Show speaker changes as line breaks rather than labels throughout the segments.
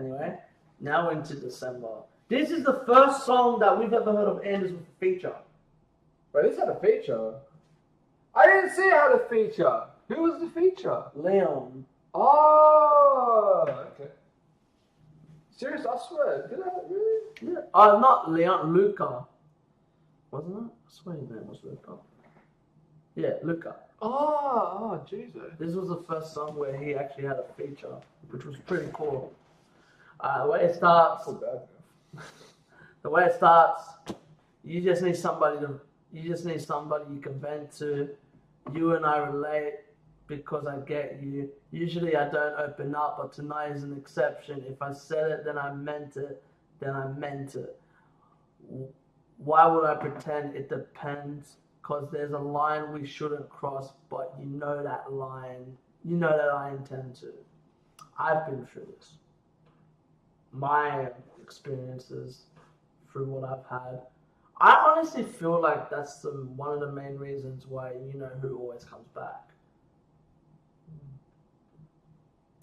Anyway, now into December. This is the first song that we've ever heard of Anders with a feature.
But this had a feature. I didn't see it had a feature. Who was the feature?
Leon.
Oh, okay. Serious, I swear. Did I really?
Yeah. Not Leon, Luca. Wasn't it? I swear his name was Luca. Yeah, Luca.
Oh, Jesus.
This was the first song where he actually had a feature, which was pretty cool. The way it starts.
So bad,
The way it starts, you just need somebody you can vent to. You and I relate because I get you. Usually I don't open up, but tonight is an exception. If I said it, then I meant it. Then I meant it. Why would I pretend? It depends. Because there's a line we shouldn't cross, but you know that line. You know that I intend to. I've been through this. My experiences through what I've had. I honestly feel like that's one of the main reasons why You Know Who always comes back.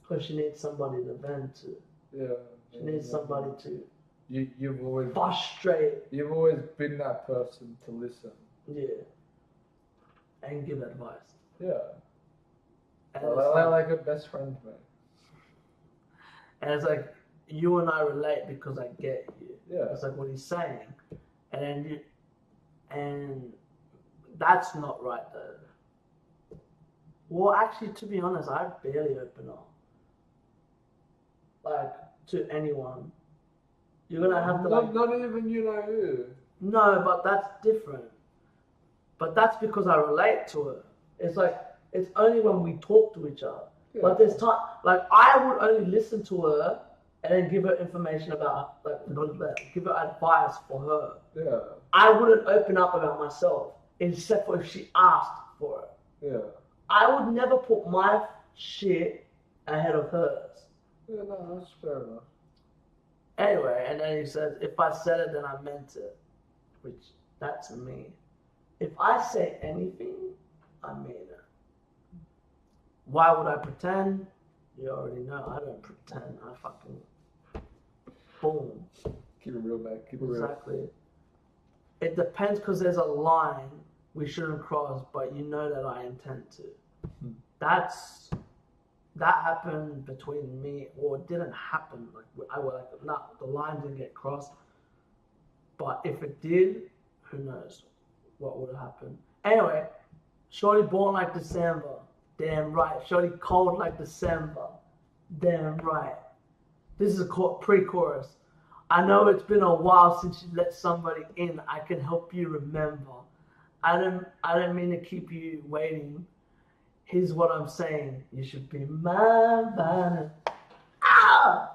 Because she needs somebody to vent to.
Yeah.
She needs somebody to
You've always
frustrate.
You've always been that person to listen.
Yeah. And give advice.
Yeah.
And
like a best friend, man.
And it's like, you and I relate because I get you.
Yeah.
It's like what he's saying. And that's not right though. Well, actually, to be honest, I barely open up. Like, to anyone. You're gonna have to
Not even You Know Who.
No, but that's different. But that's because I relate to her. It's like, it's only when we talk to each other.
Yeah.
But there's time, like, I would only listen to her and then give her information about, like, give her advice for her.
Yeah.
I wouldn't open up about myself, except for if she asked for it.
Yeah.
I would never put my shit ahead of hers.
Yeah, no, that's fair enough.
Anyway, and then he says, if I said it, then I meant it. Which, that's me. If I say anything, I mean it. Why would I pretend? You already know, I don't pretend. I fucking... Boom.
Keep it real, man. Keep it real.
Exactly. It depends because there's a line we shouldn't cross, but you know that I intend to. That happened between me, or it didn't happen. The line didn't get crossed. But if it did, who knows what would have happened. Anyway, shorty born like December. Damn right. Shorty cold like December. Damn right. This is a pre-chorus. I know it's been a while since you let somebody in. I can help you remember. I didn't mean to keep you waiting. Here's what I'm saying. You should be mine by now. Ah!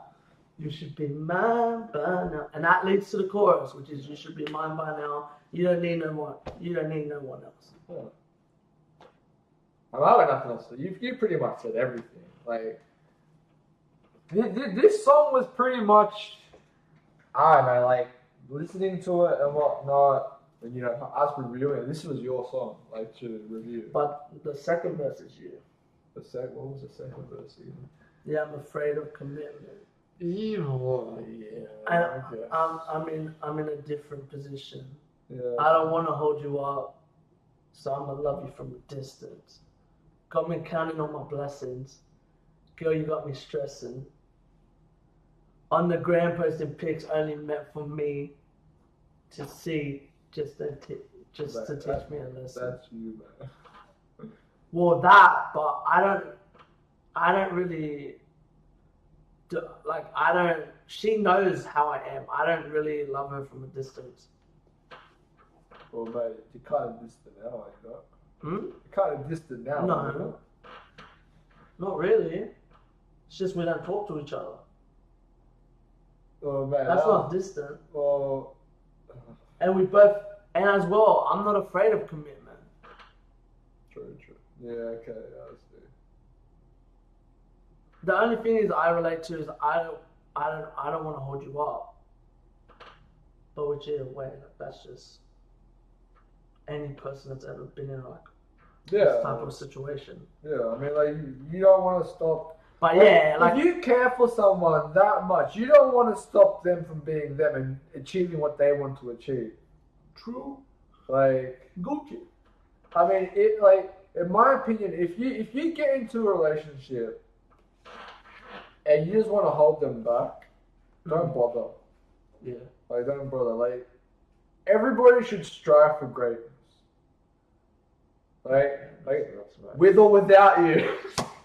You should be mine by now. And that leads to the chorus, which is you should be mine by now. You don't need no one. You don't need no one else.
Yeah. I got nothing else to say. You pretty much said everything. Like, this song was pretty much, I don't know, like, listening to it and whatnot, and, you know, us reviewing it, this was your song, like, to review.
But the second verse is you.
What was the second verse again?
Yeah, I'm afraid of commitment.
Evil. Yeah.
Okay. I'm in a different position.
Yeah.
I don't want to hold you up, so I'm gonna love you from a distance. Got me counting on my blessings. Girl, you got me stressing. On the gram posting pics only meant for me to see, just to teach me a lesson.
That's you, man.
Well, that, but I don't really, she knows how I am. I don't really love her from a distance.
Well, mate, you're kind of distant now, ain't you?
Hmm?
You're kind of distant now.
No. Not really. It's just we don't talk to each other.
Oh, man.
That's not distant.
Well...
And as well, I'm not afraid of commitment.
True. Yeah, okay, yeah, I see.
The only thing is I relate to is I don't want to hold you up. But which either way, that's just any person that's ever been in this type of situation.
Yeah, I mean, like, you don't want to stop.
But yeah, like
if you care for someone that much, you don't want to stop them from being them and achieving what they want to achieve.
true.
Like,
Gucci.
I mean, in my opinion, if you get into a relationship and you just want to hold them back, don't bother.
Yeah.
Like, don't bother. Like, everybody should strive for greatness. Like,
That's right.
with or without you.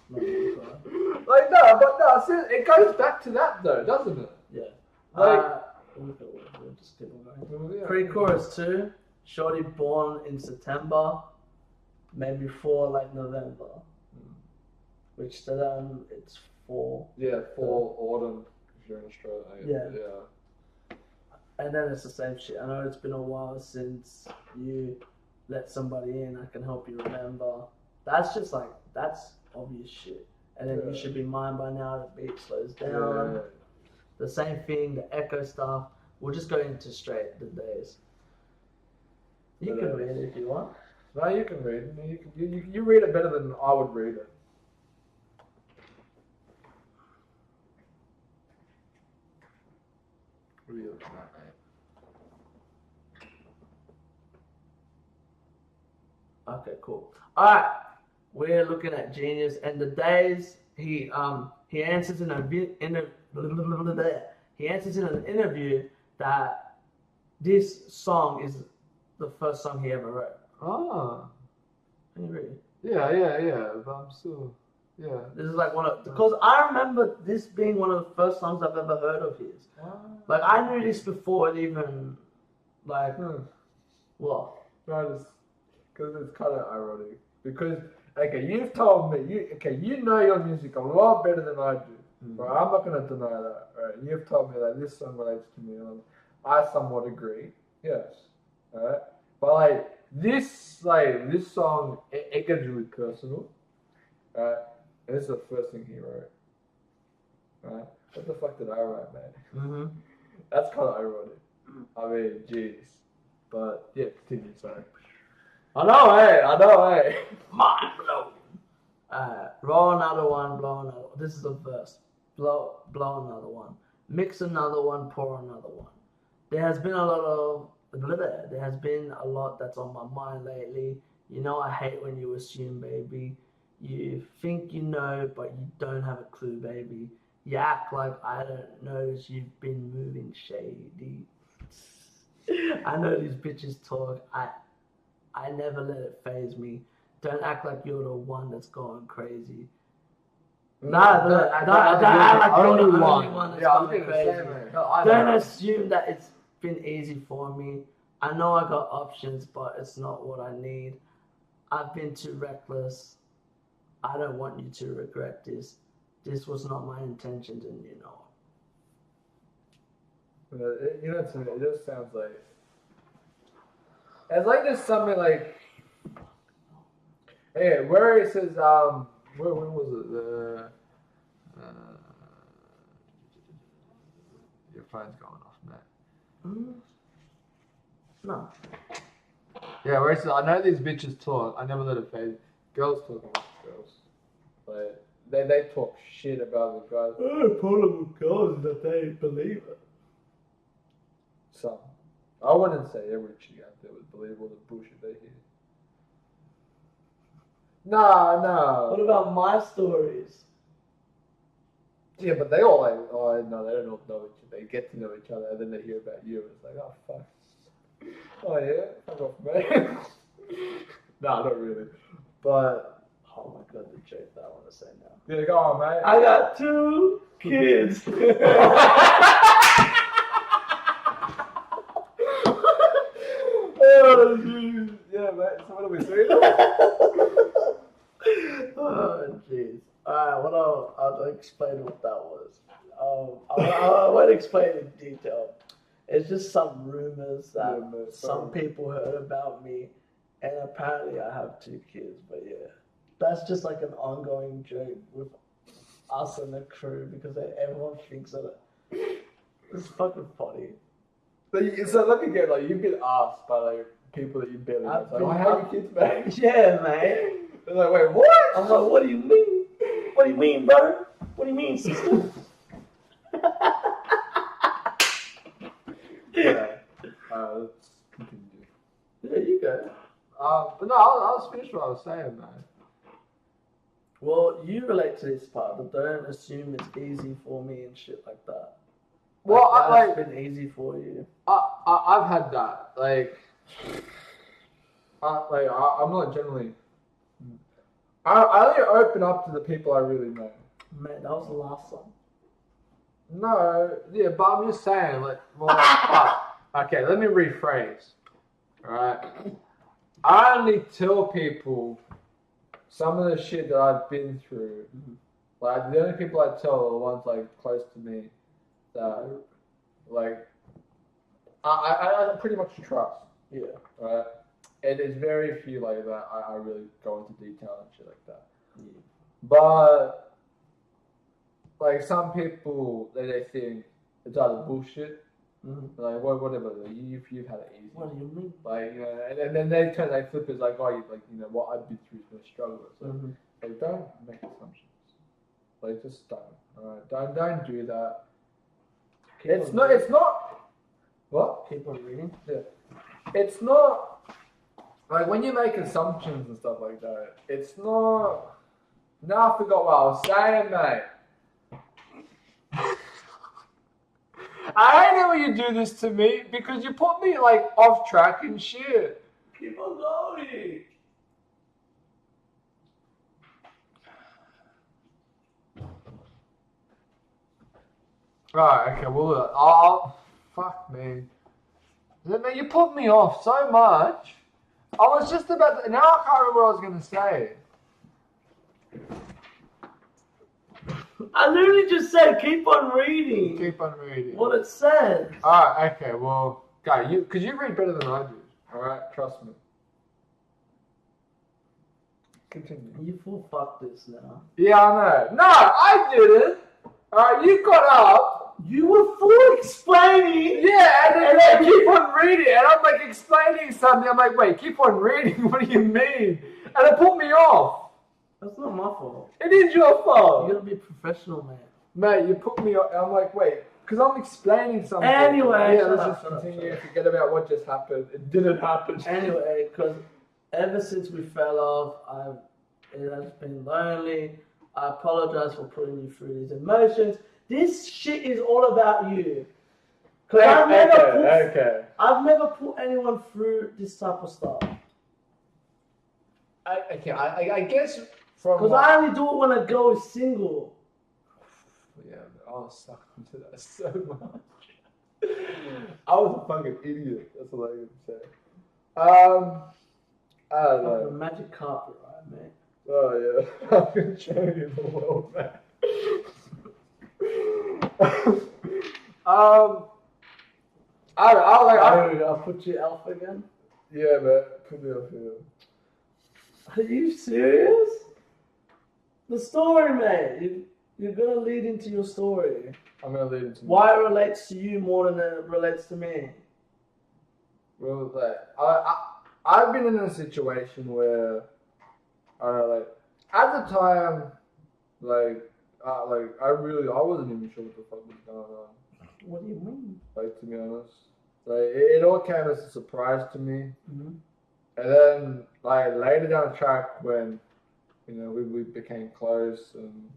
No, that's right.
Like, no, see, it goes back to that though, doesn't it?
Yeah.
Like,
We'll just keep on going.
yeah.
Pre-chorus 2, Shorty born in September, maybe 4 like November. Which to them it's 4.
Yeah, fall, autumn, if you're in Australia.
Yeah. And then it's the same shit. I know it's been a while since you let somebody in, I can help you remember. That's just like, that's obvious shit. And then you should be mine by now, the beat slows down.
Yeah.
The same thing, the echo stuff. We'll just go into straight the days. You can read it if you want.
No, you can read it. You read it better than I would read it. What are you looking at, mate?
Okay, cool. Alright. We're looking at Genius and the days he answers in an interview that this song is the first song he ever wrote.
Ah.
Can you read?
Yeah. But I'm still, yeah.
This is like because I remember this being one of the first songs I've ever heard of his. Like I knew this before it even, like, what?
No, because it's kind of ironic. Because, okay, you've told me, you know your music a lot better than I do. Right? I'm not going to deny that. Right? You've told me that this song relates to me. And I somewhat agree. Yes. Alright? But this song, it gets really personal. Right? And this is the first thing he wrote. Right? What the fuck did I write, man?
Mm-hmm.
That's kind of ironic. I mean, jeez. But, yeah, continue, sorry. I know, hey.
Mind blowing. Roll another one, blow another one. This is a verse. Blow another one. Mix another one, pour another one. There has been a lot that's on my mind lately. You know I hate when you assume, baby. You think you know, but you don't have a clue, baby. You act like I don't notice you've been moving shady. I know these bitches talk. I never let it faze me. Don't act like you're the one that's going crazy. Don't act like you're the only one that's going crazy. Don't assume that it's been easy for me. I know I got options, but it's not what I need. I've been too reckless. I don't want you to regret this. This was not my intentions, and you know.
You know, to me, it just sounds like it's like there's something like, hey, where it says when was it? Your phone's going off, man.
No.
Yeah, where it says, I know these bitches talk. I never let it fade. Girls talk about girls. Like they talk shit about the guys.
The problem with girls is that they believe it.
Some. I wouldn't say every chick out there would believe all the bullshit they hear. No.
What about my stories?
Yeah, but they all like, oh no, they don't all know each other. They get to know each other, and then they hear about you, and it's like, oh fuck. Oh yeah, fuck off, man. Nah, not really. But
Oh my god, the joke that I want to say now.
yeah, go on, mate.
I got 2 kids.
Oh, jeez. Yeah, mate. So what are we saying?
Oh jeez. Alright, I'll explain what that was. I won't explain in detail. It's just some rumors that some people heard about me, and apparently I have 2 kids. But yeah, that's just like an ongoing joke with us and the crew because everyone thinks of it. It's fucking funny.
So let me get you've been asked by people that you barely know. Like, how are your kids, mate?
Yeah, mate.
They're like, wait, what?
I'm like, what do you mean?
What
do you mean, brother? What do you mean, sister?
Yeah. Let's continue.
There you go.
But no, I'll finish what I was saying, man.
Well, you relate to this part, but don't assume it's easy for me and shit like that.
Well,
That's been easy for you.
I've had that. I'm not generally. I only open up to the people I really know.
Man, that was the last one.
No, yeah, but I'm just saying, okay, let me rephrase. Alright? I only tell people some of the shit that I've been through.
Mm-hmm.
Like, the only people I tell are the ones, close to me that, I pretty much trust.
Yeah.
Right? And there's very few like that I really go into detail and shit like that.
Yeah.
But some people they think it's either bullshit, whatever. You've had it easy.
What do you mean?
And then they flip it what I've been through is no struggle. So don't make assumptions. Just don't. Alright, don't do that. It's not. What?
Keep on reading.
Yeah. It's not. When you make assumptions and stuff like that, it's not. Now I forgot what I was saying, mate. I hate it when you do this to me because you put me off track and shit.
Keep on going.
Right, okay, well, I'll fuck me. Man, you put me off so much. I was just about to, now I can't remember what I was going to say.
I literally just said keep on reading.
Keep on reading.
What it says.
Alright, okay, well, go. Because you read better than I do. Alright, trust me. Continue.
You full fuck this now.
Yeah, I know. No, I didn't. Alright, you got up.
You were full explaining.
Yeah, and then keep on reading. And I'm explaining something. I'm wait, keep on reading. What do you mean? And it put me off.
That's not my fault.
It is your fault.
You gotta be a professional, man.
Mate, you put me off. I'm wait, because I'm explaining something.
Anyway,
yeah, let's just continue. Forget about what just happened. It didn't happen.
Anyway, because ever since we fell off, it has been lonely. I apologize for putting you through these emotions. This shit is all about you. Because I've never put anyone through this type of stuff.
I guess from
because I only do it when a girl is single.
Yeah, I was sucked into that so much. I was a fucking idiot. That's all I can say. I don't know.
The magic carpet, right, mate?
Oh yeah, I'm gonna show you the world, man.
I'll put you elf again.
Yeah, man, put me up here.
Are you serious? The story, mate. You're gonna lead into your story.
I'm gonna lead into
why it relates to you more than it relates to me.
Well, I've been in a situation where, at the time, I wasn't even sure what the fuck was going on.
What do you mean?
To be honest, it all came as a surprise to me.
Mm-hmm.
And then, later down the track when, we became close and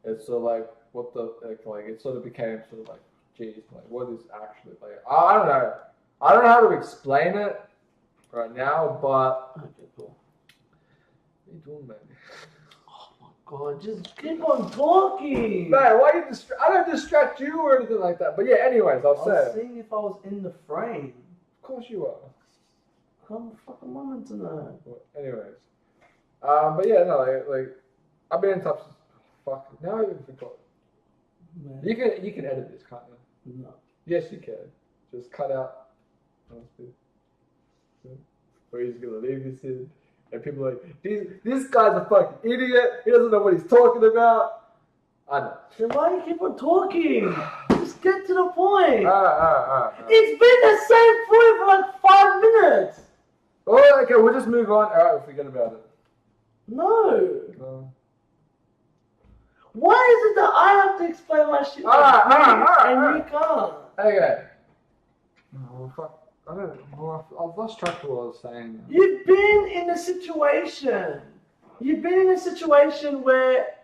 it's sort of what the, it sort of became sort of geez, what is actually, I don't know. I don't know how to explain it right now, but.
Okay, cool.
What are you doing, man?
Oh my god, just keep on talking!
Man, why you I don't distract you or anything like that. But yeah, anyways, I was
seeing if I was in the frame.
Of course you are.
How the fuck am I meant to know?
Well, anyways. But yeah, no, I've been in touch. Fuck. Now I even forgot. Man. You can edit this, can't you?
No.
Yes, you can. Just cut out. Where he's gonna leave this in, and people are this guy's a fucking idiot. He doesn't know what he's talking about. I know.
Then why do you keep on talking? Just get to the point.
It's
been the same point for 5 minutes.
Oh, okay, we'll just move on. Alright, we'll forget about it.
No. Why is it that I have to explain my shit and you can't?
Okay. Oh, fuck. I don't know. I've lost track of what I was saying.
You've been in a situation. You've been in a situation where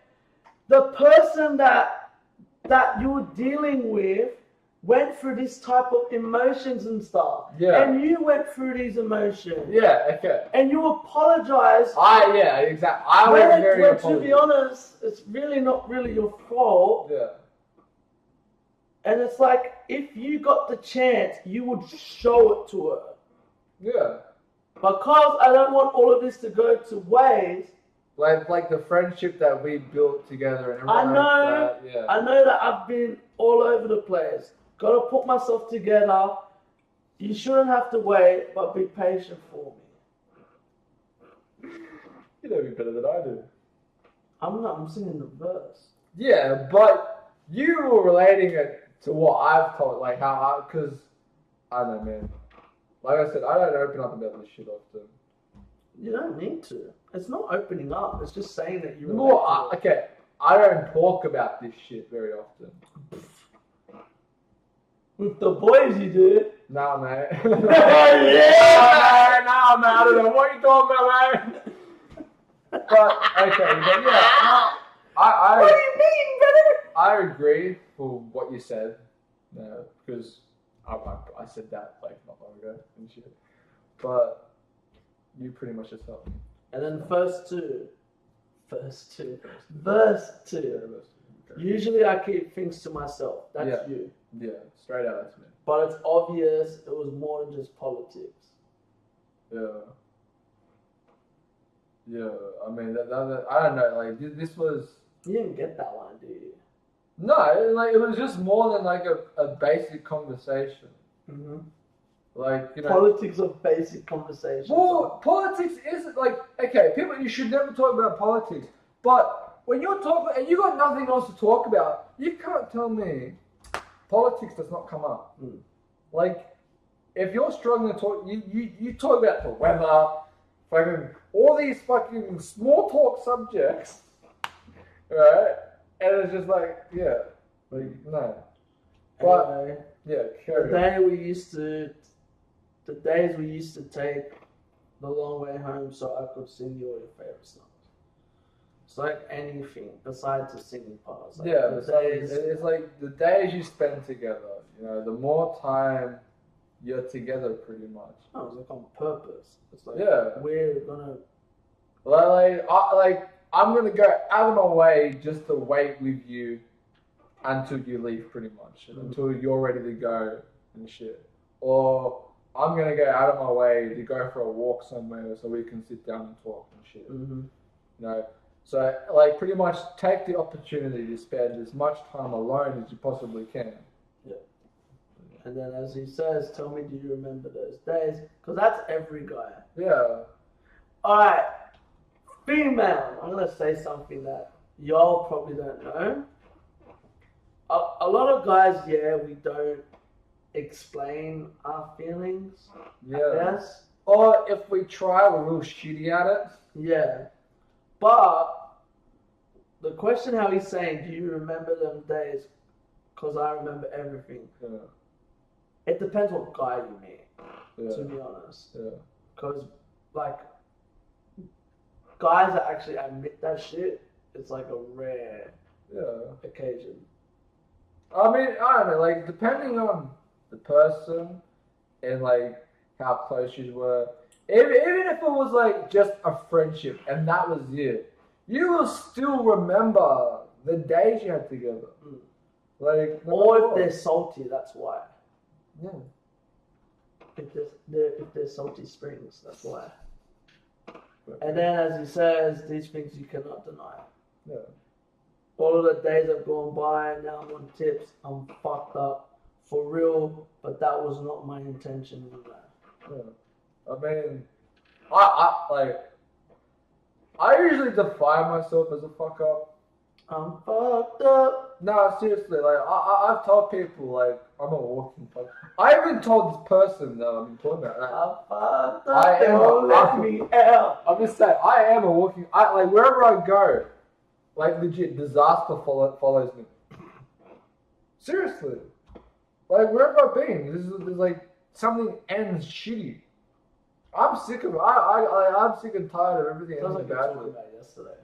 the person that you were dealing with went through this type of emotions and stuff.
Yeah.
And you went through these emotions.
Yeah, okay.
And you apologized.
Yeah, exactly. I was very apologetic.
To be honest, it's really not really your fault.
Yeah.
And it's like, if you got the chance, you would show it to her.
Yeah. Because
I don't want all of this to go to waste.
Like the friendship that we built together and everything.
I know that I've been all over the place. Got to put myself together. You shouldn't have to wait, but be patient for me.
You know me better than I do.
I'm not. I'm singing the verse.
Yeah, but you were relating it to what I've told, like how because I don't know, man. Like I said, I don't open up about this shit often.
You don't need to. It's not opening up. It's just saying that you.
Okay, I don't talk about this shit very often.
With the boys, you do.
Nah, mate.
Yeah.
Nah, mate. I don't know what you're talking about, mate. But okay, but yeah, I.
What do you mean, brother?
I agree for what you said, because I said that like not long ago and shit. But you pretty much just helped me.
And then verse 2.
Yeah,
Usually I keep things to myself. That's you.
Yeah, straight out, that's me.
But it's obvious it was more than just politics.
Yeah. Yeah, I mean, that I don't know, like, this was...
You didn't get that one, did you?
No, like, it was just more than, like, a basic conversation.
Mm-hmm.
Like, you know...
Politics of basic conversations.
Well, politics isn't, like, okay, people, you should never talk about politics, but when you're talking, and you got nothing else to talk about, you can't tell me politics does not come up.
Mm.
Like, if you're struggling to talk, you talk about the weather, fucking all these fucking small talk subjects, right? And it's just like, yeah, like no. But
anyway,
yeah,
the days we used to take the long way home, so I could sing you all your favorite songs. It's like anything besides the singing part. It's like
it's like the days you spend together. You know, the more time you're together, pretty much.
Oh, it's like on purpose. It's like we're gonna.
I'm gonna go out of my way just to wait with you until you leave, pretty much, until you're ready to go and shit. Or I'm gonna go out of my way to go for a walk somewhere so we can sit down and talk and shit.
Mm-hmm.
You know. So, like, pretty much take the opportunity to spend as much time alone as you possibly can.
Yeah. And then, as he says, tell me, do you remember those days? Because that's every guy.
Yeah.
Alright. Female. I'm going to say something that y'all probably don't know. A lot of guys, we don't explain our feelings.
Yeah. Yes. Or if we try, we're real shitty at it.
Yeah. But the question how he's saying, do you remember them days? Because I remember everything. Yeah. It depends what guy you meet, to be honest. Yeah. Because, like, guys that actually admit that shit, it's like a rare occasion.
I mean, I don't know, like, depending on the person and, like, how close you were, even if it was like just a friendship and that was it, you will still remember the days you had together. Mm. Like,
or if they're salty, that's why.
Yeah.
If there's salty springs, that's why. And then, as he says, these things you cannot deny.
Yeah.
All of the days have gone by, and now I'm on tips. I'm fucked up for real, but that was not my intention in that.
Yeah. I mean, I usually define myself as a fuck up.
I'm fucked up.
No, seriously, like, I've told people, like, I'm a walking fuck. I even told this person that I'm talking about, like,
I'm fucked up, don't let me out.
I'm just saying, I am a walking, wherever I go, Like legit disaster follows me. Seriously. Like wherever I've been, there's like something ends shitty. I'm sick of it. I'm sick and tired of everything
Sounds
ending
like you talked
badly.
about yesterday.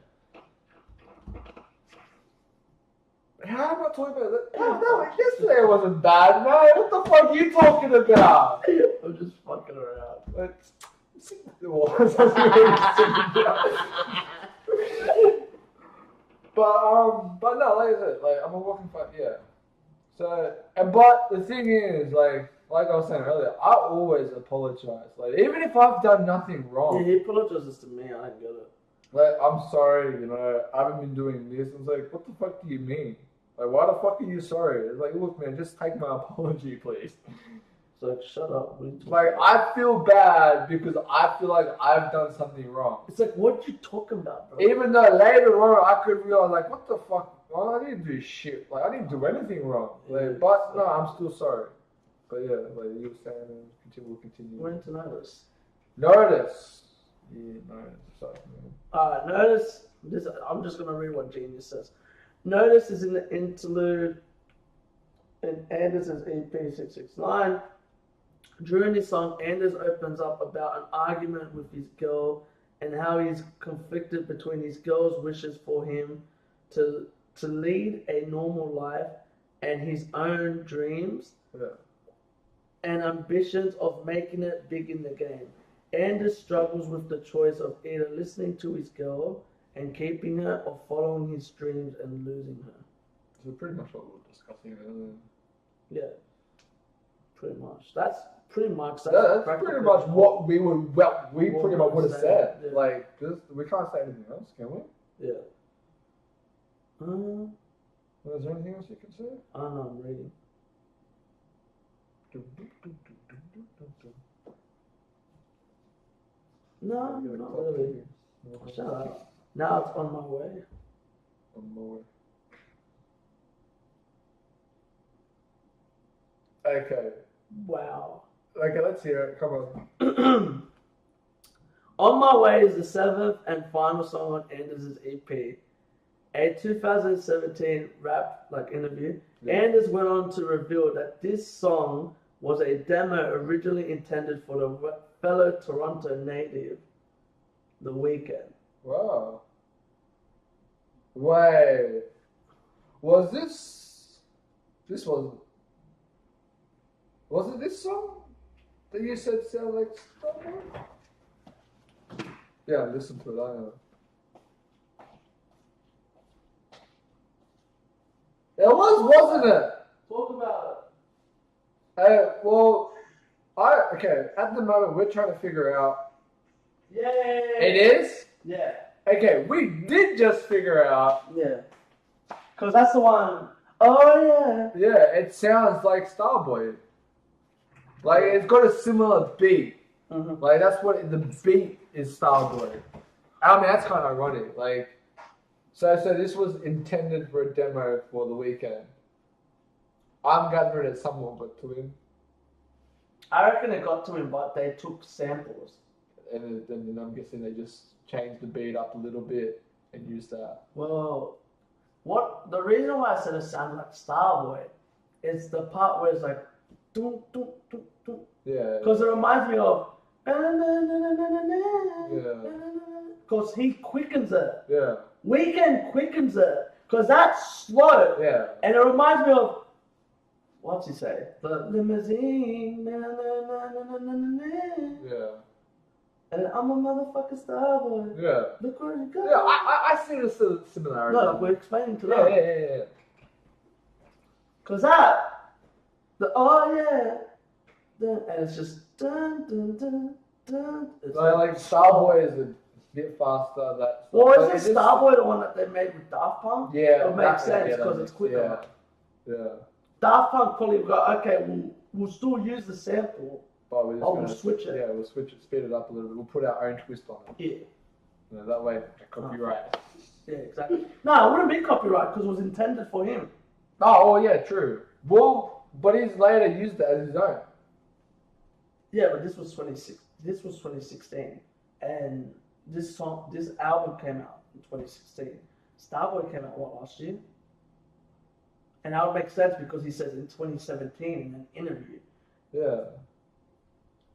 How am I talking about that? No, yesterday wasn't bad, man. What the fuck are you talking about?
I'm just fucking around.
But no, like I said, like I'm a walking fight, yeah. So, but the thing is, like I was saying earlier, I always apologize. Like even if I've done nothing wrong.
Yeah, he apologizes to me. I don't get it.
Like I'm sorry, I haven't been doing this. It's like, what the fuck do you mean? Like, why the fuck are you sorry? It's like, look, man, just take my apology, please.
It's like, shut up.
Like, I feel bad because I feel like I've done something wrong.
It's like, what you talking about, bro?
Even though later on I could realize, like, what the fuck? Well, I didn't do shit. Like, I didn't do anything wrong. Like, but no, I'm still sorry. But yeah, like you were saying, we'll continue.
When to notice?
Notice. Yeah, notice. Sorry,
notice. This. I'm just gonna read what Genius says. Notice is in the interlude in Anderson's EP 669. During this song, Anders opens up about an argument with his girl and how he's conflicted between his girl's wishes for him to lead a normal life and his own dreams and ambitions of making it big in the game. Anders struggles with the choice of either listening to his girl and keeping her or following his dreams and losing her.
So pretty much what we were discussing earlier.
Yeah, pretty much. That's pretty much
what we pretty much would have said.
Yeah.
Like, we can't say anything else, can we?
Yeah.
Is there anything else you can say?
I don't know, I'm reading. No, not really. Shut up. Now it's on my way.
On my way. Okay.
Wow.
Okay, let's hear it. Come on.
On My Way is the seventh and final song on Anders' EP. A 2017 rap interview. Yeah. Anders went on to reveal that this song was a demo originally intended for the fellow Toronto native, The Weeknd.
Wow. Wait. Was it this song that you said sounded like Starboy? Yeah, listen to it, I know. It wasn't it?
Talk about
it. At the moment we're trying to figure out.
Yeah.
It is?
Yeah.
Okay, we did just figure out.
Yeah. Because that's the one. Oh, yeah.
Yeah, it sounds like Starboy. Like, it's got a similar beat.
Mm-hmm.
Like, that's what the beat is Starboy. I mean, that's kind of ironic. Like, so this was intended for a demo for The Weeknd. I'm gathering it someone got to him.
I reckon it got to him, but they took samples.
And then I'm guessing they just changed the beat up a little bit and used that.
Well, the reason why I said it sounded like Starboy is the part where it's like, dun, dun, dun, dun.
Yeah.
Because it reminds me of.
Yeah.
Because he quickens it.
Yeah.
Weeknd quickens it. Because that's slow.
Yeah.
And it reminds me of. What's he say? The limousine.
Yeah.
And I'm a motherfucking Starboy.
Yeah.
Look where you go.
Yeah, I see the similarity.
No, we're explaining to them.
Yeah.
Because and it's just dun dun dun dun. It's
like Starboy is a bit faster.
Isn't Starboy the one that they made with Daft Punk?
Yeah,
it makes sense because it's quicker.
Yeah.
Daft Punk probably got we'll still use the sample.
But we'll
switch it.
Yeah, we'll switch it, speed it up a little bit. We'll put our own twist on it.
Yeah.
That way, copyright.
Yeah, exactly. No, it wouldn't be copyright because it was intended for him.
Oh, yeah, true. Well, but he's later used it as his own.
Yeah, but this was 2016, and this album came out in 2016. Starboy came out last year, and that would make sense because he says in 2017 in an interview,
Yeah.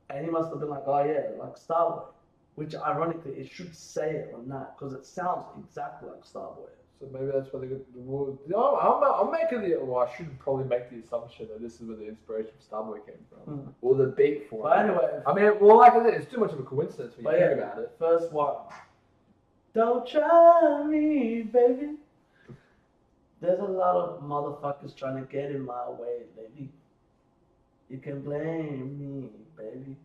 and he must have been like, oh yeah, like Starboy, which ironically it should say it on that because it sounds exactly like Starboy.
So maybe that's where they got the word. I'm making the. Well, I shouldn't probably make the assumption that this is where the inspiration for Starboy came from, or the beat for
But
it.
anyway,
I mean, well, like I said, it's too much of a coincidence when you think about it.
First one. Don't try me, baby. There's a lot of motherfuckers trying to get in my way, baby. You can blame me, baby.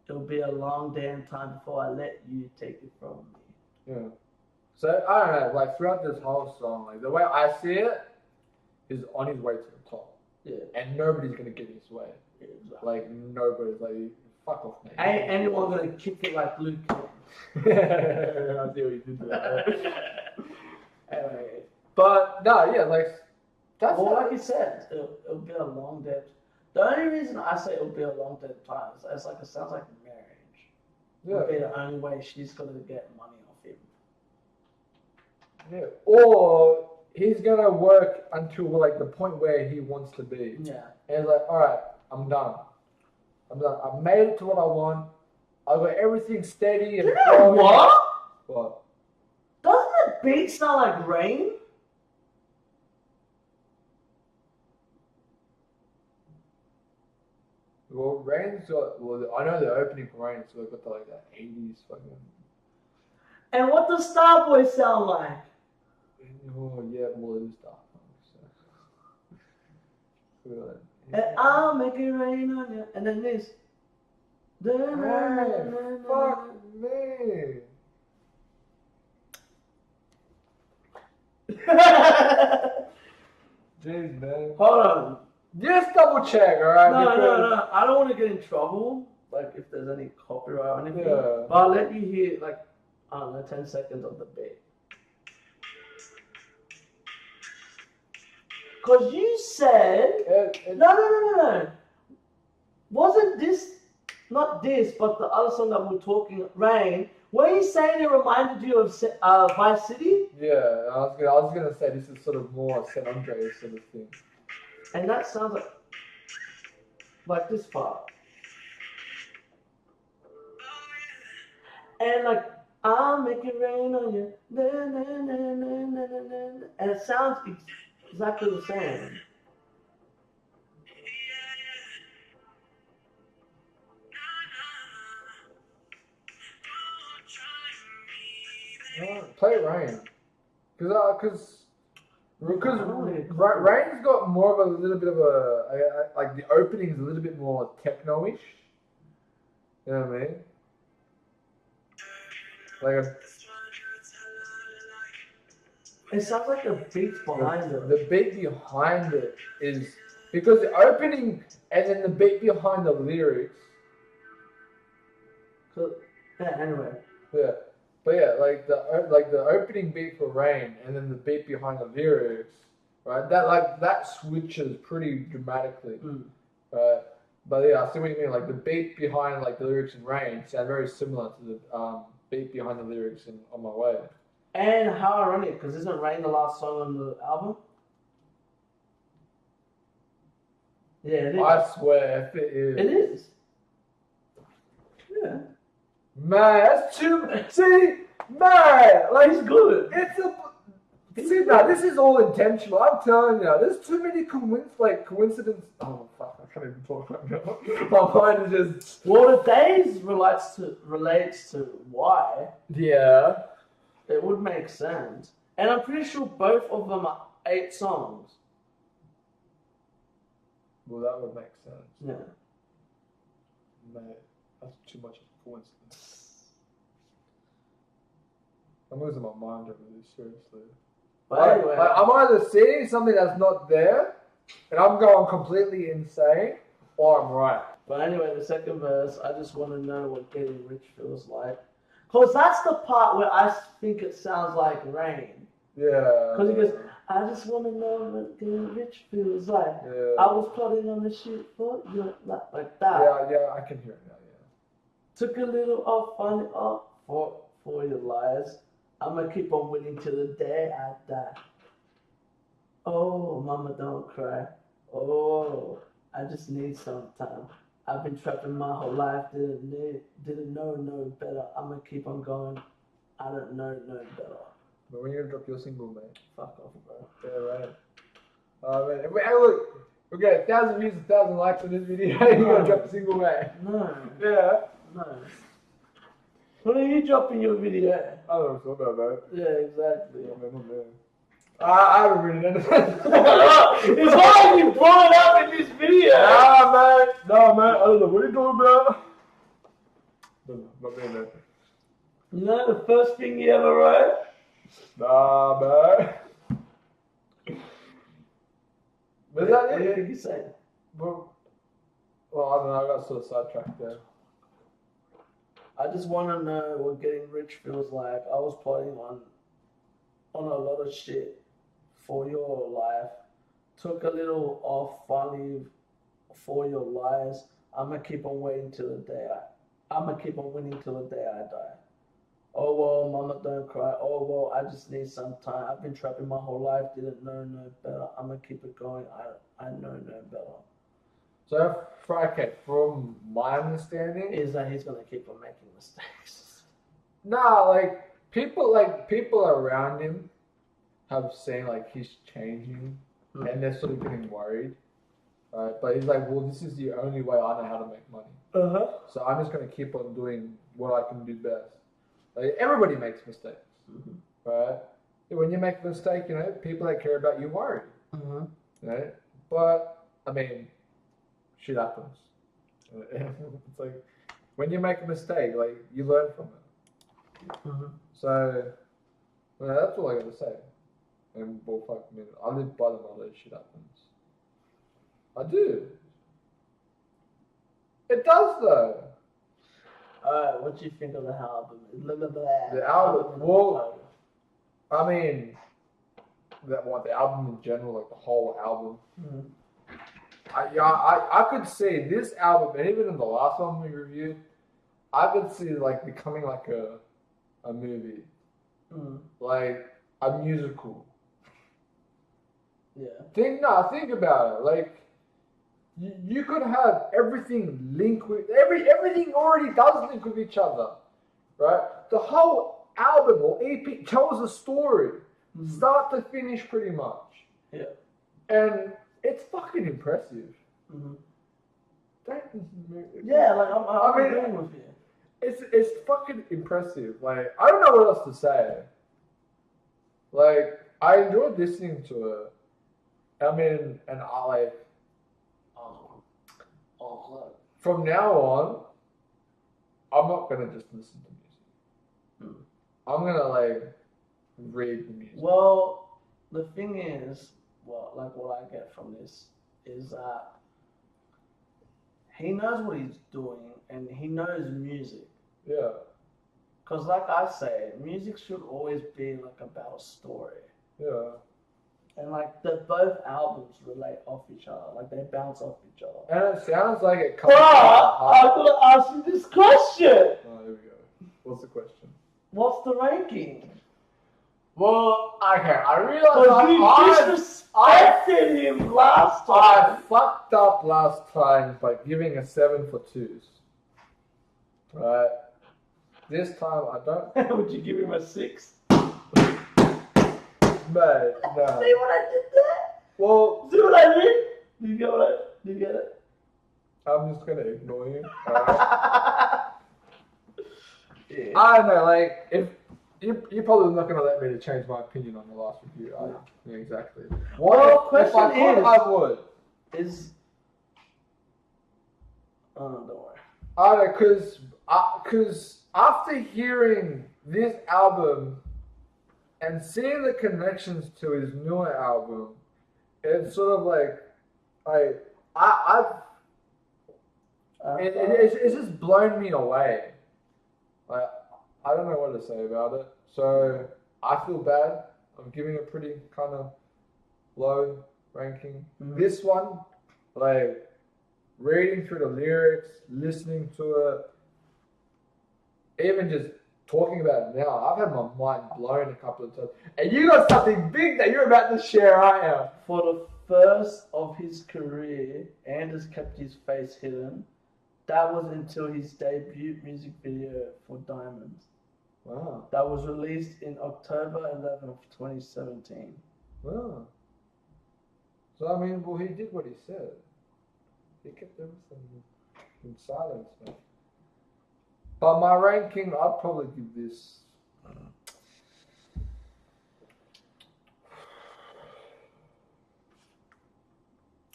It'll be a long damn time before I let you take it from me.
Yeah. So I don't know, like throughout this whole song, like the way I see it is on his way to the top.
Yeah.
And nobody's gonna get in his way.
Yeah, exactly.
Like nobody's like, fuck off, man.
Ain't anyone gonna kick it like Luke.
I see what you did there.
Anyway.
But no, yeah, like that's
well, like you said, it'll be a long dead. The only reason I say it'll be a long dead time is it's like it sounds like a marriage.
yeah.
It'll be the only way she's gonna get money off him.
Yeah. Or he's gonna work until like the point where he wants to be.
Yeah.
And he's like, alright, I'm done. I've made it to what I want. I've got everything steady and flowing.
What?
What?
Doesn't the beat sound like rain?
Well, Rain's got. Well, I know the opening for Rain, so they've got the, like that 80s fucking.
And what does Starboy sound like?
Oh yeah, well it is dark. So.
And I'll make it rain on you. And then this.
Hey, fuck me. Jeez, man.
Hold on.
Just double check, alright?
No. I don't want to get in trouble. Like if there's any copyright or anything.
Yeah.
But I'll let you hear like, I don't know, 10 seconds of the beat. Because you said... No. Wasn't this, not this, but the other song that we were talking, Rain, were you saying it reminded you of Vice City?
Yeah, I was gonna say this is sort of more San Andreas sort of thing.
And that sounds like this part. And like, I'll make it rain on you. And it sounds exactly the same.
Play Rain. Because Rain's got more of a little bit of a, like the opening's a little bit more techno-ish. You know what I mean? Like
it sounds like the beats behind it.
The beat behind it is, because the opening and then the beat behind the lyrics.
So, yeah, anyway.
Yeah. But yeah, like the opening beat for Rain and then the beat behind the lyrics, right? That switches pretty dramatically, right? But yeah, I see what you mean. Like the beat behind like the lyrics in Rain sound very similar to the beat behind the lyrics in On My Way.
And how ironic, because isn't Rain the last song on the album? Yeah, it is.
I swear, if it is.
It is. Yeah.
Man, that's too. See, man, like
It's good.
It's a. See, now this is all intentional. I'm telling you, there's too many coincidence. Oh fuck, I can't even talk right now. My mind is just.
Well, the days relates to why.
Yeah.
It would make sense, and I'm pretty sure both of them are 8 songs.
Well, that would make sense.
Yeah.
Mate, that's too much of a coincidence. I'm losing my mind over this, seriously.
But anyway,
like, I'm either seeing something that's not there, and I'm going completely insane, or I'm right.
But anyway, the second verse, I just want to know what getting rich feels like. Because that's the part where I think it sounds like Rain.
Yeah.
Because he goes, I just want to know what getting rich feels like.
Yeah.
I was plotting on the shit for you, like that.
Yeah, I can hear it now, yeah.
Took a little off, find it off for your lies. I'ma keep on winning till the day I die. Oh, mama, don't cry. Oh, I just need some time. I've been trapping my whole life, didn't know no better. I'ma keep on going. I don't know no better.
But when you gonna drop your single, mate?
Fuck off, bro.
Yeah, right. Oh man, hey, look, we got 1,000 views, 1,000 likes on this video. You gotta drop a single, mate.
No,
Yeah.
no. When are you dropping your video?
I don't know what's about that.
Yeah, exactly.
Yeah, man, not there. I haven't written anything.
It's why you brought it up in this video.
Nah, man. I don't know what you're talking about. No, not me, man.
You know the first thing you ever wrote?
Nah, man. But that
What do you
it?
think you said?
Well, I don't know. I got sort of sidetracked there.
I just want to know what getting rich feels like. I was plotting on a lot of shit for your life. Took a little off finally for your lies. I'ma keep on waiting till the day I'ma keep on winning till the day I die. Oh well, mama, don't cry. Oh well, I just need some time. I've been trapping my whole life, didn't know no better. I'ma keep it going. I know no better.
So, okay, from my understanding,
Is that he's gonna keep on making mistakes?
nah, like people around him have seen like he's changing, and they're sort of getting worried, right? But he's like, well, this is the only way I know how to make money. So I'm just gonna keep on doing what I can do best. Like everybody makes mistakes, right? When you make a mistake, you know, people that care about you worry, right? But I mean, shit happens. It's like when you make a mistake, like you learn from it. So that's all I gotta say. And well, fuck, I mean, I live by the motto, shit happens. I do. It does though.
Alright, what do you think of the album?
The album, well, I mean, the album in general, like the whole album. I could see this album, and even in the last one we reviewed, I could see like becoming like a movie, like a musical.
Yeah.
Think about it. Like you could have everything link with everything already does link with each other, right? The whole album or EP tells a story, start to finish, pretty much.
Yeah.
And it's fucking impressive.
Yeah, like I'm agreeing with you.
It's fucking impressive. Like I don't know what else to say. Like I enjoyed listening to it. I mean, and I like. From now on, I'm not gonna just listen to music. I'm gonna like read the music.
Well, the thing is, what I get from this is that he knows what he's doing and he knows music.
Yeah.
Cause like I say, music should always be like about a story.
Yeah.
And like both albums relate off each other, like they bounce off each other.
And it sounds like it comes.
But I'm gonna ask you this question.
Oh, here we go. What's the question?
What's the ranking?
Well, okay, I
Because you disrespected him last time.
I fucked up last time by giving a 7 for 2s. Right. This time I don't.
Would you give him a 6?
Mate, no.
See what I did there?
Well,
see what I did? Do you get it?
I'm just gonna ignore you. Right?
Yeah.
I don't know, like if you're probably not gonna let me to change my opinion on the last review. Yeah, exactly.
Well,
if I could, I would.
Don't worry.
I don't know, because after hearing this album and seeing the connections to his newer album, it's sort of like it's just blown me away. Like I don't know what to say about it. So I feel bad. I'm giving a pretty kind of low ranking. This one, like reading through the lyrics, listening to it, even just talking about it now, I've had my mind blown a couple of times. And you got something big that you're about to share, aren't you?
For the first of his career, Anders kept his face hidden. That was until his debut music video for Diamonds.
Wow.
That was released in October 11th, 2017.
Wow. So, I mean, well, he did what he said. He kept everything in silence, man. But my ranking, I'd probably give this.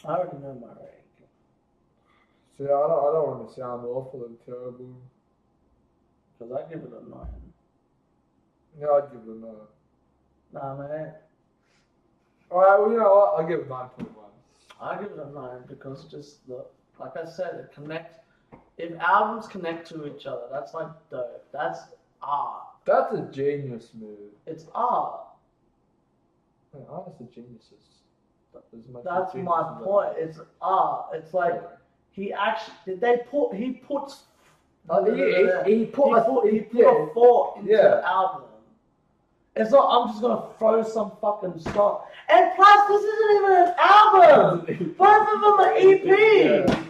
I already know my ranking.
See, I don't want to sound awful and terrible.
Because I give it a 9.
Yeah, I'd give it a 9.
Nah, man.
Alright, well, you know what? I'll give it 9.1.
I give it a 9 because just like I said, it connects. If albums connect to each other, that's like dope. That's art.
That's a genius move.
It's art.
Man, artists are geniuses.
That's my point. It's art. It's like he actually he puts
he put
a thought into the album. It's not I'm just gonna throw some fucking song. And plus, this isn't even an album. Both of them are EPs. Yeah.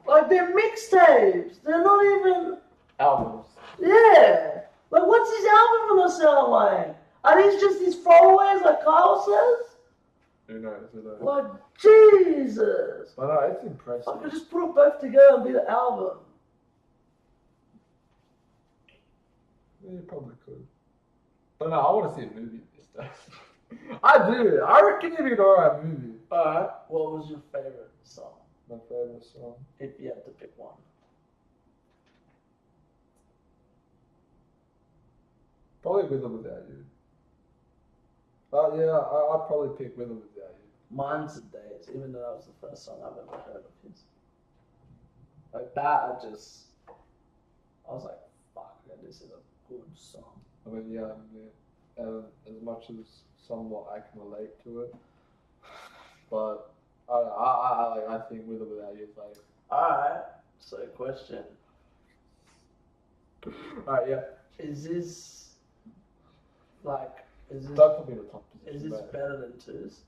Like they're mixtapes. They're not even
albums.
Yeah. Like what's his album gonna sound like? Are these just these throwaways like Kyle says?
Who knows?
Like Jesus.
I know, it's impressive.
I could just put them both together and be the album.
Yeah, you probably could. But no, I want to see a movie of this stuff. I do. I reckon it'd be an alright movie.
Alright. What was your favorite song?
My favorite song?
If you had to pick one.
Probably With or Without You. Yeah, I'd probably pick With or Without You.
Mine's The Days, even though that was the first song I've ever heard of his. Like that, I was like, fuck, man, this is a good song.
I mean, yeah, and as much as somewhat I can relate to it, but I think With or Without You is like.
Alright, so question.
Alright, yeah.
Is this
That could be the top position.
Is this better than Twos?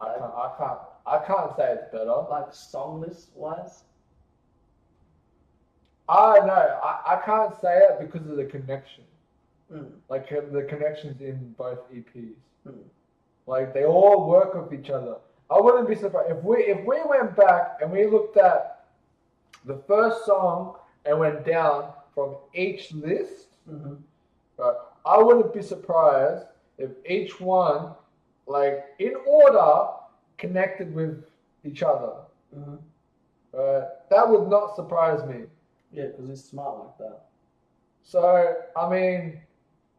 I can't say it's better.
Like song list wise?
I know. I can't say it because of the connection.
Mm.
Like the connections in both EPs.
Mm.
Like they all work with each other. I wouldn't be surprised if we went back and we looked at the first song and went down from each list.
Mm-hmm.
Right, I wouldn't be surprised if each one, like in order, connected with each other.
Mm-hmm.
That would not surprise me.
Yeah, because he's smart like that.
So I mean,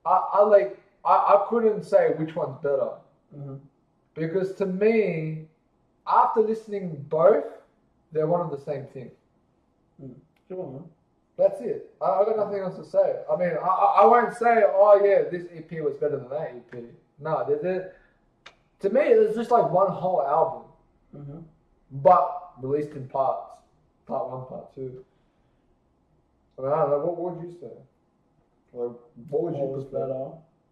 I couldn't say which one's better.
Mm-hmm.
Because to me, after listening both, they're one of the same thing.
Come on, man.
That's it. I got nothing else to say. I mean, I won't say, oh yeah, this EP was better than that EP. No, to me, it's just like one whole album, but released in parts. Part 1, part 2. I mean, I don't know. What would you say? Like, what would you prefer?
Better?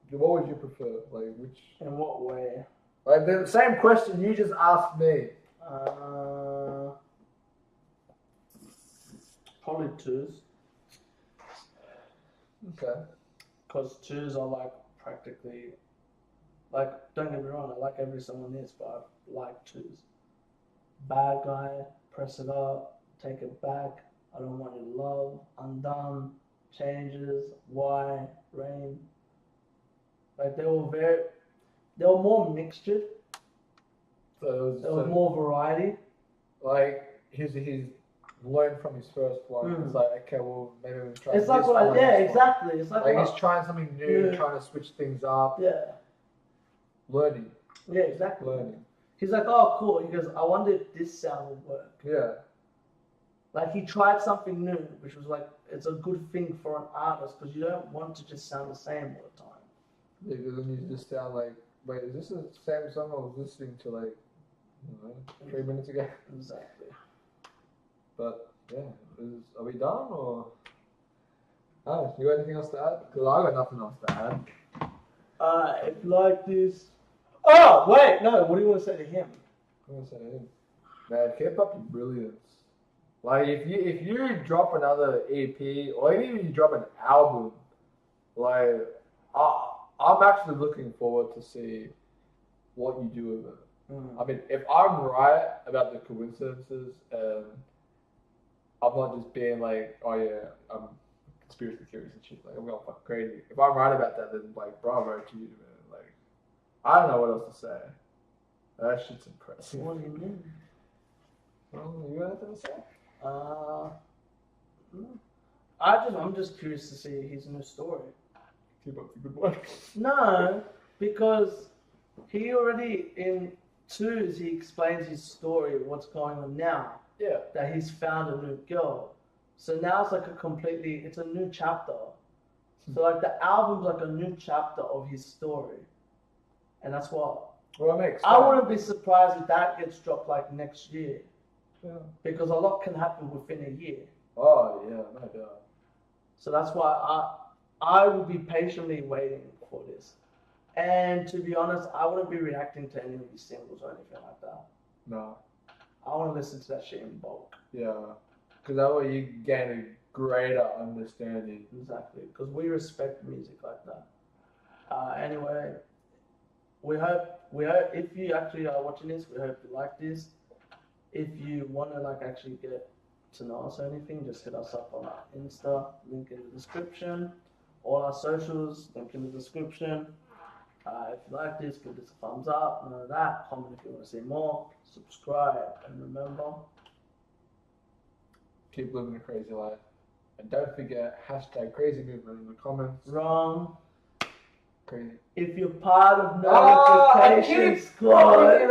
What would you prefer? Like, which?
In what way?
Like the same question you just asked me.
Probably Twos.
Okay.
Because Twos are like practically, like, don't get me wrong, I like every song on this, but I like Twos. Bad Guy, Press It Up, Take It Back, I Don't Want Your Love, Undone, Changes, Why, Rain. Like they were more mixtured.
So
there was more variety.
Like he's learned from his first one. It's like, okay, well maybe we'll try.
It's like exactly. It's like
he's trying something new, trying to switch things up.
Yeah.
Learning.
Yeah, exactly.
Learning.
He's like, oh cool. He goes, I wonder if this sound will work.
Yeah.
Like he tried something new, which was like, it's a good thing for an artist because you don't want to just sound the same all the time.
Yeah, because then you just sound like, wait, is this the same song I was listening to like, 3 minutes ago?
Exactly.
But yeah, are we done or? Oh, you got anything else to add? Because I got nothing else to add.
If you like this. Oh wait, no. What do you want to say to him?
I'm gonna say, man, keep up your brilliance. Like if you drop another EP or even if you drop an album, like I'm actually looking forward to see what you do with it. I mean, if I'm right about the coincidences and I'm not just being like, oh yeah, I'm conspiracy theories and shit, like I'm going fucking crazy. If I'm right about that, then like bravo to you, man. Like I don't know what else to say. That shit's impressive.
What do you mean?
Well, you got anything to say?
I'm just curious to see his new story.
Keep up the good work.
No, because he already in twos he explains his story, what's going on now.
Yeah.
That he's found a new girl. So now it's like it's a new chapter. So like the album's like a new chapter of his story. And that's what
Well, it makes sense.
I wouldn't be surprised if that gets dropped like next year.
Yeah.
Because a lot can happen within a year.
Oh yeah, no doubt.
So that's why I will be patiently waiting for this. And to be honest, I wouldn't be reacting to any of these singles or anything like that.
No.
I want to listen to that shit in bulk.
Yeah. Because that way you gain a greater understanding.
Exactly. Because we respect music like that. Anyway, we hope if you actually are watching this, we hope you like this. If you want to like actually get to know us or anything, just hit us up on our Insta, link in the description. All our socials, link in the description. If you like this, give this a thumbs up, none of that. Comment if you want to see more. Subscribe, and remember,
keep living a crazy life. And don't forget, #Kraayziie movement in the comments.
wrong.
Crazy.
If you're part of notification squad,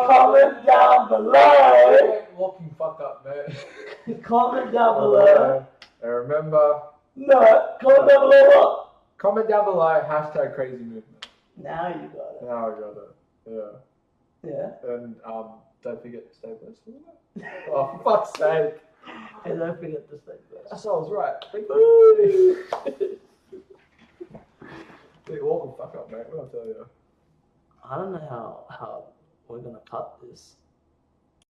comment down below.
Walking fuck up, man.
Comment down below.
And remember.
No, comment down below what?
Comment down below, #Kraayziie movement.
Now you got it.
Now I got it. Yeah.
Yeah.
And don't forget to stay blessed. Oh, for fuck's sake.
And don't forget to stay blessed.
That's what I was right. Thank you. Hey, walk the fuck up, mate. What did I tell you?
I don't know how we're gonna cut this.